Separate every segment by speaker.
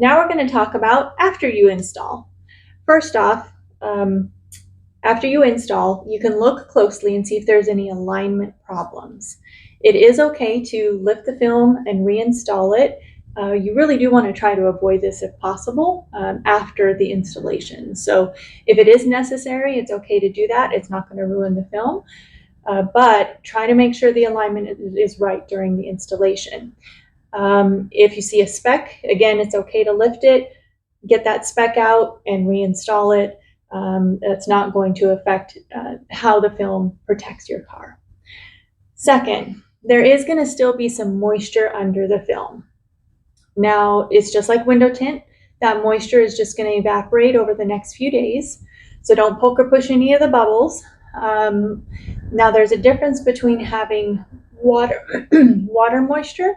Speaker 1: Now we're going to talk about after you install. First off, after you install, you can look closely and see if there's any alignment problems. It is okay to lift the film and reinstall it. You really do want to try to avoid this if possible after the installation. So if it is necessary, it's okay to do that. It's not going to ruin the film, but try to make sure the alignment is right during the installation. If you see a speck, again, it's okay to lift it, get that speck out and reinstall it. That's not going to affect how the film protects your car. Second, there is going to still be some moisture under the film. Now, it's just like window tint. That moisture is just going to evaporate over the next few days. So don't poke or push any of the bubbles. Now, there's a difference between having water moisture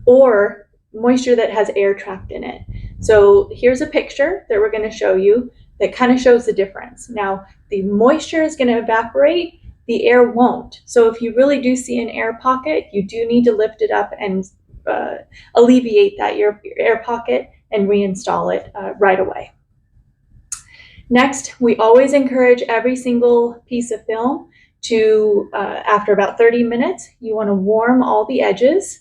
Speaker 1: or moisture that has air trapped in it. So here's a picture that we're going to show you that kind of shows the difference. Now, the moisture is going to evaporate, the air won't. So if you really do see an air pocket, you do need to lift it up and alleviate that air pocket and reinstall it right away. Next, we always encourage every single piece of film to, after about 30 minutes, you want to warm all the edges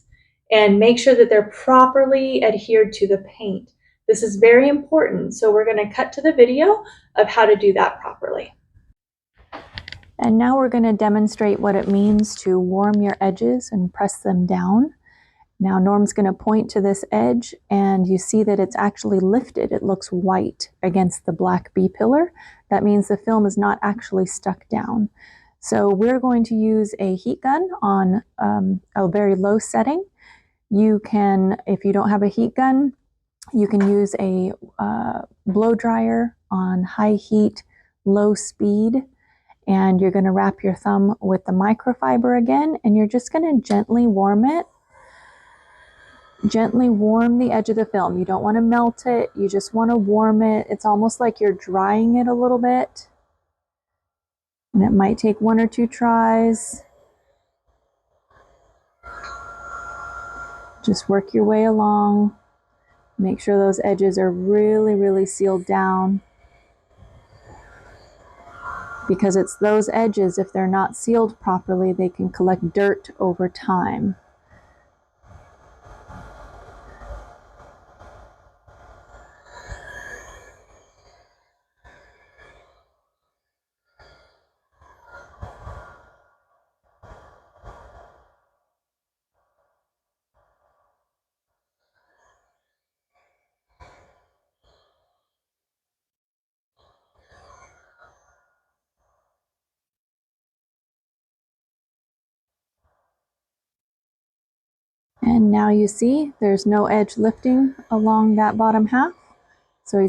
Speaker 1: and make sure that they're properly adhered to the paint. This is very important, so we're going to cut to the video of how to do that properly.
Speaker 2: And now we're going to demonstrate what it means to warm your edges and press them down. Now Norm's going to point to this edge and you see that it's actually lifted. It looks white against the black B-pillar. That means the film is not actually stuck down. So we're going to use a heat gun on a very low setting. You can, if you don't have a heat gun, you can use a blow dryer on high heat, low speed, and you're going to wrap your thumb with the microfiber again, and you're just going to gently warm it. Gently warm the edge of the film. You don't want to melt it, you just want to warm it. It's almost like you're drying it a little bit. And it might take 1 or 2 tries. Just work your way along. Make sure those edges are really, really sealed down. Because it's those edges, if they're not sealed properly, they can collect dirt over time. And now you see there's no edge lifting along that bottom half. So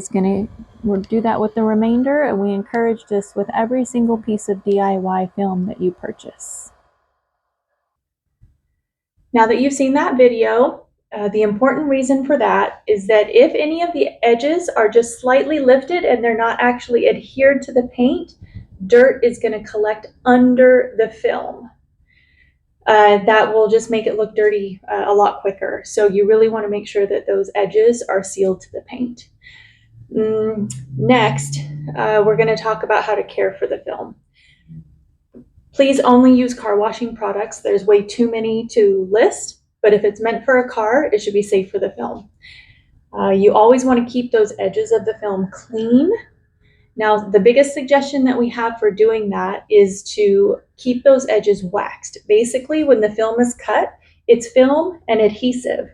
Speaker 2: we'll do that with the remainder, and we encourage this with every single piece of DIY film that you purchase.
Speaker 1: Now that you've seen that video, the important reason for that is that if any of the edges are just slightly lifted and they're not actually adhered to the paint, dirt is going to collect under the film. That will just make it look dirty a lot quicker. So you really want to make sure that those edges are sealed to the paint. Next, we're going to talk about how to care for the film. Please only use car washing products. There's way too many to list, but if it's meant for a car, it should be safe for the film. You always want to keep those edges of the film clean. Now, the biggest suggestion that we have for doing that is to keep those edges waxed. Basically, when the film is cut, it's film and adhesive.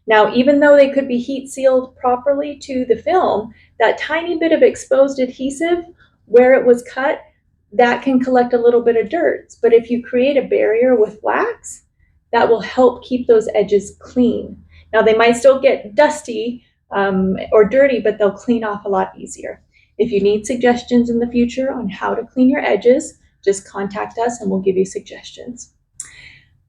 Speaker 1: Now, even though they could be heat sealed properly to the film, that tiny bit of exposed adhesive where it was cut, that can collect a little bit of dirt. But if you create a barrier with wax, that will help keep those edges clean. Now, they might still get dusty or dirty, but they'll clean off a lot easier. If you need suggestions in the future on how to clean your edges, just contact us and we'll give you suggestions.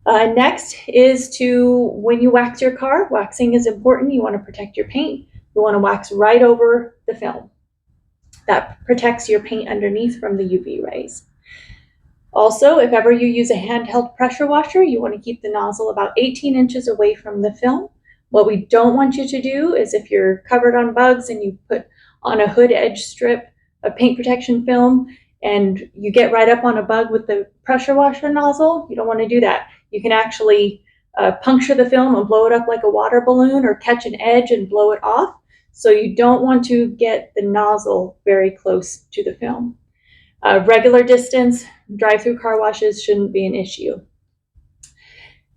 Speaker 1: Next is when you wax your car, waxing is important. You want to protect your paint. You want to wax right over the film. That protects your paint underneath from the UV rays. Also, if ever you use a handheld pressure washer, you want to keep the nozzle about 18 inches away from the film What we don't want you to do is if you're covered on bugs and you put on a hood edge strip of paint protection film and you get right up on a bug with the pressure washer nozzle, you don't want to do that. You can actually puncture the film and blow it up like a water balloon, or catch an edge and blow it off. So you don't want to get the nozzle very close to the film. Regular distance, drive-through car washes shouldn't be an issue.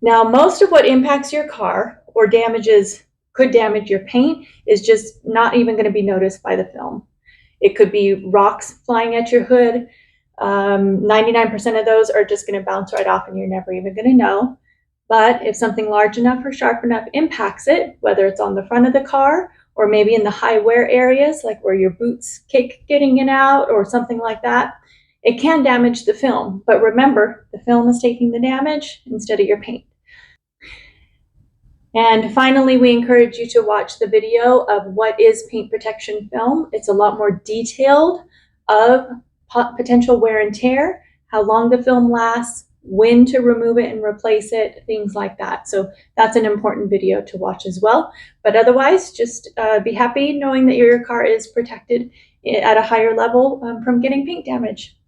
Speaker 1: Now, most of what impacts your car or could damage your paint is just not even going to be noticed by the film. It could be rocks flying at your hood. 99% of those are just going to bounce right off and you're never even going to know. But if something large enough or sharp enough impacts it, whether it's on the front of the car or maybe in the high wear areas, like where your boots kick getting in out or something like that, it can damage the film. But remember, the film is taking the damage instead of your paint. And finally, we encourage you to watch the video of what is paint protection film. It's a lot more detailed of potential wear and tear, how long the film lasts, when to remove it and replace it, things like that. So that's an important video to watch as well. But otherwise, just be happy knowing that your car is protected at a higher level from getting paint damage.